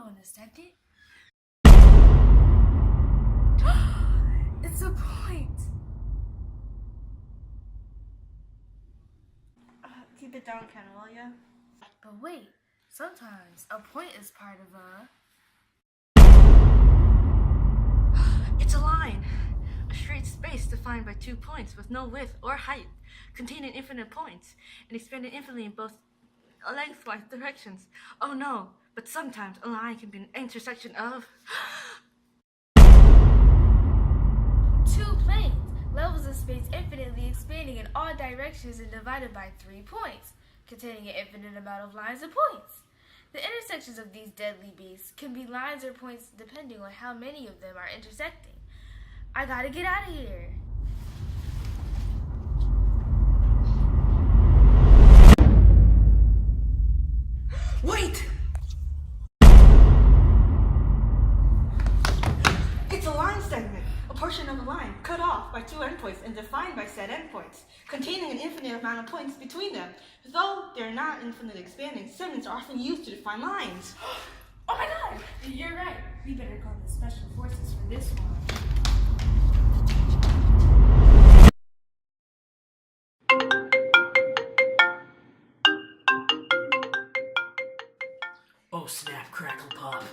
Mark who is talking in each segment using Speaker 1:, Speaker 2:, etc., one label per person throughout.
Speaker 1: know in a second. It's a point.
Speaker 2: Keep it down, Ken, will ya?
Speaker 1: But wait, sometimes a point is part of a...
Speaker 2: It's a line. A straight space defined by 2 points with no width or height, containing infinite points, and expanding infinitely in both lengthwise directions. Oh no, but sometimes a line can be an intersection of...
Speaker 1: 2 planes, levels of space infinitely expanding in all directions and divided by 3 points, containing an infinite amount of lines and points. The intersections of these deadly beasts can be lines or points depending on how many of them are intersecting. I gotta get out of here.
Speaker 2: Wait! It's a line segment, a portion of a line cut off by 2 endpoints and defined by said endpoints, containing an infinite amount of points between them. Though they're not infinitely expanding, segments are often used to define lines.
Speaker 1: Oh my god, you're right. We better call the special forces for this one.
Speaker 3: Oh snap, crackle pop.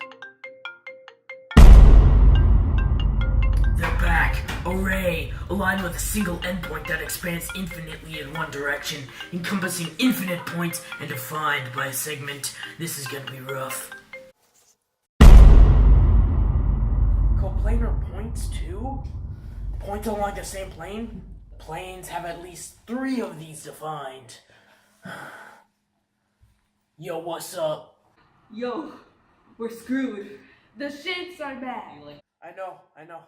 Speaker 3: They're back! Array! A line with a single endpoint that expands infinitely in one direction, encompassing infinite points and defined by a segment. This is gonna be rough. Coplanar points too? Points along the same plane? Planes have at least 3 of these defined. Yo, what's up?
Speaker 2: Yo, we're screwed.
Speaker 1: The shits are back.
Speaker 3: I know.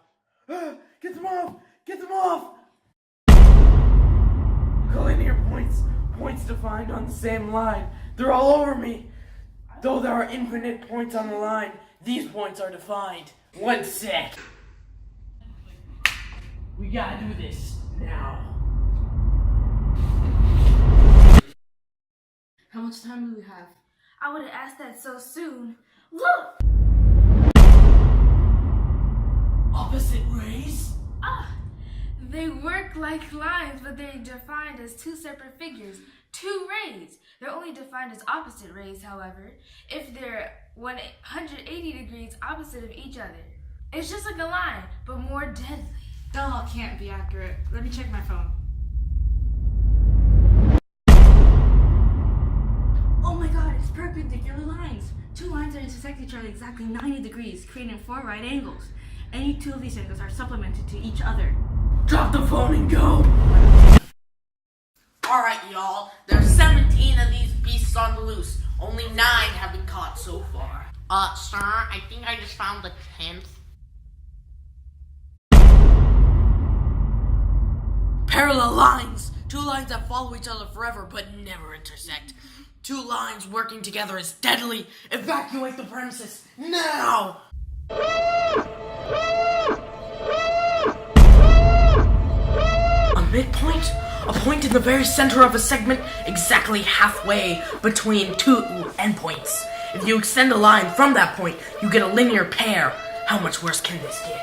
Speaker 3: Get them off! Get them off! Collinear points defined on the same line. They're all over me. Though there are infinite points on the line, these points are defined. 1 sec. We gotta do this now.
Speaker 2: How much time do we have?
Speaker 1: I would have asked that so soon. Look!
Speaker 3: Opposite rays?
Speaker 1: They work like lines, but they're defined as 2 separate figures, 2 rays. They're only defined as opposite rays, however, if they're 180 degrees opposite of each other. It's just like a line, but more deadly.
Speaker 2: That all can't be accurate. Let me check my phone. Oh my god, it's perpendicular lines. 2 lines that intersect each other exactly 90 degrees, creating 4 right angles. Any 2 of these angles are supplemented to each other.
Speaker 3: Drop the phone and go!
Speaker 4: Alright, y'all. There's 17 of these beasts on the loose. Only 9 have been caught so far. Sir, I think I just found the 10th. Parallel lines! 2 lines that follow each other forever but never intersect. 2 lines working together is deadly. Evacuate the premises now! A midpoint? A point in the very center of a segment, exactly halfway between 2 endpoints. If you extend a line from that point, you get a linear pair. How much worse can this get?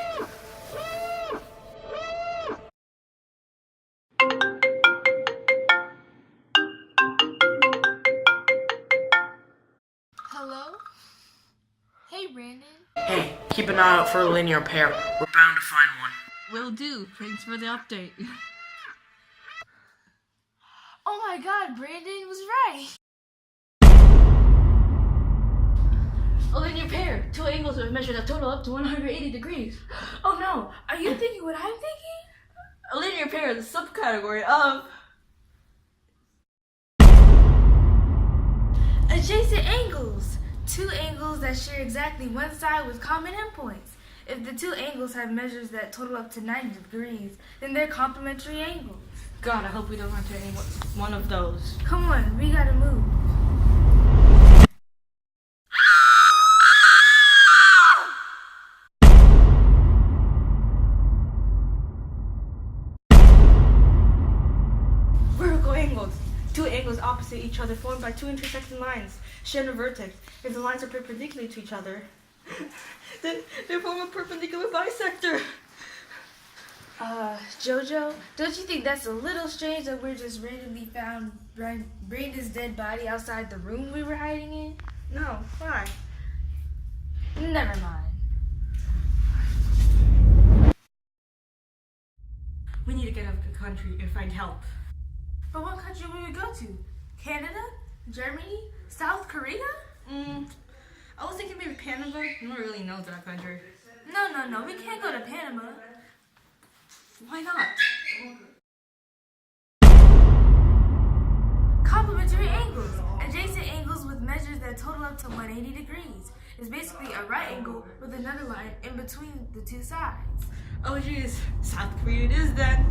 Speaker 1: Hello? Hey, Brandon.
Speaker 4: Hey, keep an eye out for a linear pair. We're bound to find one.
Speaker 2: Will do. Thanks for the update.
Speaker 1: Oh my god, Brandon was right.
Speaker 2: A linear pair. 2 angles have measured a total up to 180 degrees.
Speaker 1: Oh no, are you thinking what I'm thinking?
Speaker 2: A linear pair is a subcategory of
Speaker 1: Adjacent angles. 2 angles that share exactly one side with common endpoints. If the 2 angles have measures that total up to 90 degrees, then they're complementary angles.
Speaker 2: God, I hope we don't run into any one of those.
Speaker 1: Come on, we gotta move.
Speaker 2: Vertical angles. Two angles opposite each other formed by two intersecting lines share a vertex. If the lines are perpendicular to each other, then they form a perpendicular bisector.
Speaker 1: Jojo, don't you think that's a little strange that we're just randomly found Brandon's dead body outside the room we were hiding in?
Speaker 2: No, why?
Speaker 1: Never mind.
Speaker 2: We need to get out of the country and find help.
Speaker 1: But what country would we go to? Canada? Germany? South Korea?
Speaker 2: I was thinking maybe Panama. No one really knows that country.
Speaker 1: No, we can't go to Panama.
Speaker 2: Why not?
Speaker 1: Complementary angles. Adjacent angles with measures that total up to 180 degrees. It's basically a right angle with another line in between the two sides.
Speaker 2: Oh jeez, South Korea it is then.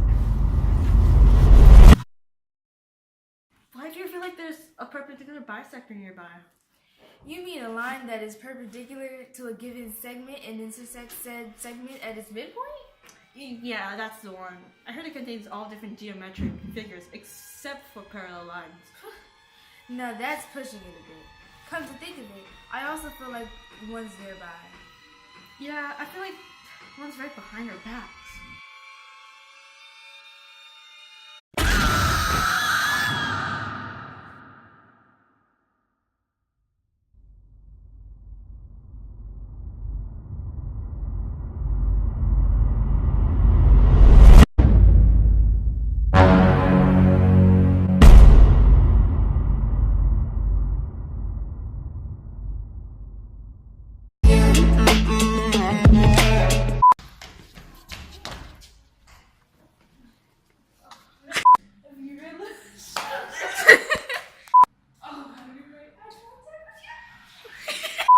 Speaker 2: Why do you feel like there's a perpendicular bisector nearby?
Speaker 1: You mean a line that is perpendicular to a given segment and intersects said segment at its midpoint?
Speaker 2: Yeah, that's the one. I heard it contains all different geometric figures except for parallel lines.
Speaker 1: Now that's pushing it a bit. Come to think of it, I also feel like one's nearby.
Speaker 2: Yeah, I feel like one's right behind our backs.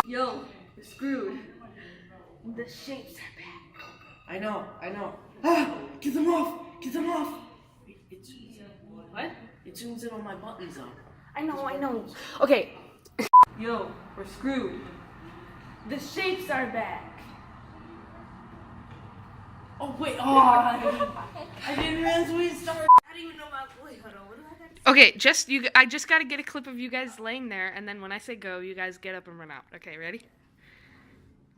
Speaker 2: Yo, we're screwed. The shapes are back.
Speaker 4: I know. Ah! Get them off! It zooms in.
Speaker 2: What?
Speaker 4: It zooms in on my buttons though.
Speaker 2: I know. Okay. Yo, we're screwed. The shapes are back.
Speaker 4: Oh wait, I didn't realize we started. I didn't even know about. Wait, hold on. What do I got to say?
Speaker 5: Okay, I just gotta get a clip of you guys laying there, and then when I say go, you guys get up and run out. Okay, ready?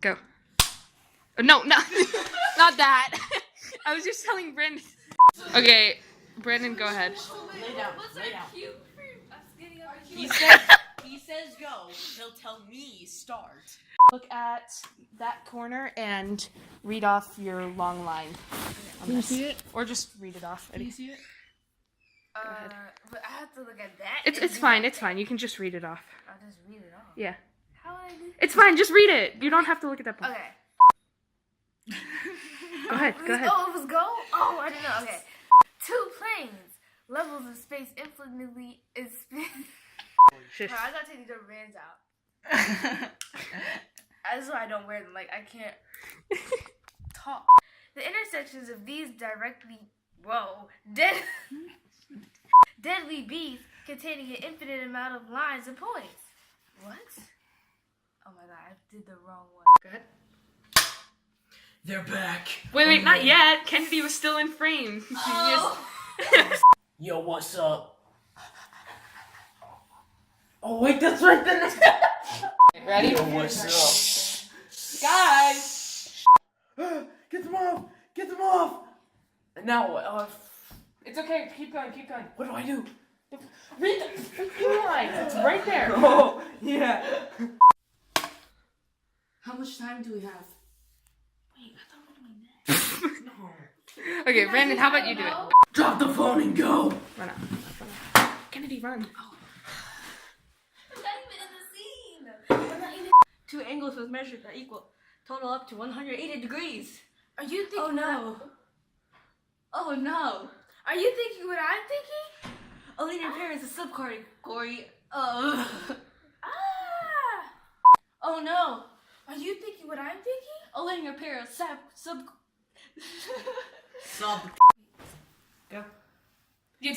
Speaker 5: Go. No, not that. I was just telling Brandon. Okay, Brandon, go ahead.
Speaker 4: Lay down.
Speaker 1: Cute for us getting up and
Speaker 4: He says go. He'll tell me start.
Speaker 5: Look at that corner and read off your long line.
Speaker 2: Can you see it?
Speaker 5: Or just read it off.
Speaker 2: Can you see it?
Speaker 1: but I have to look at that.
Speaker 5: It's fine. It's fine. You can just read it off.
Speaker 1: I'll just read it off.
Speaker 5: Yeah.
Speaker 1: How would I do?
Speaker 5: It's fine. Just read it. You don't have to look at that part.
Speaker 1: Okay.
Speaker 5: Go ahead.
Speaker 1: Oh, it was go? Oh, I didn't know. Okay. Two planes. Levels of space infinitely is.
Speaker 5: Shush.
Speaker 1: I gotta take these rubber bands out. That's why I don't wear them. Like, I can't talk. The intersections of these deadly beasts containing an infinite amount of lines and points. What? Oh my god, I did the wrong one.
Speaker 5: Go ahead.
Speaker 3: They're back.
Speaker 5: Wait, not yet. Kennedy was still in frame.
Speaker 3: Yo, what's up?
Speaker 4: Oh wait, that's right then.
Speaker 5: Ready?
Speaker 3: Yo, what's
Speaker 5: Guys!
Speaker 4: Get them off. Now,
Speaker 5: It's okay. Keep going.
Speaker 4: what do I do?
Speaker 5: Read the freaking line. It's right there.
Speaker 4: Oh, yeah.
Speaker 2: How much time do we have?
Speaker 5: Okay, Brandon, how about you do it?
Speaker 3: Drop the phone and go.
Speaker 5: Run out. Kennedy, run.
Speaker 1: I'm not even in the scene. I'm not even.
Speaker 2: Two angles with measures that equal total up to 180 degrees.
Speaker 1: Are you thinking?
Speaker 2: Oh no.
Speaker 1: Are you thinking what I'm thinking?
Speaker 2: A linear pair is a subcategory of. Oh no.
Speaker 1: Are you thinking what I'm thinking?
Speaker 2: A linear pair of sub.
Speaker 5: Go. You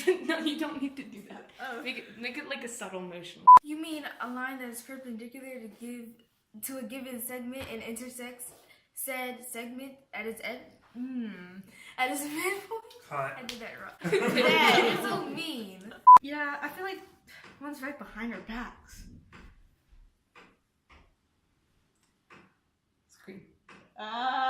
Speaker 5: don't need to do that.
Speaker 2: Oh.
Speaker 5: Make it like a subtle motion.
Speaker 1: You mean a line that is perpendicular to a given segment and intersects said segment at its At its midpoint.
Speaker 6: Hot.
Speaker 1: I did that wrong. Dad, you're so mean.
Speaker 2: Yeah, I feel like one's right behind our backs.
Speaker 7: Scream.
Speaker 2: Ah.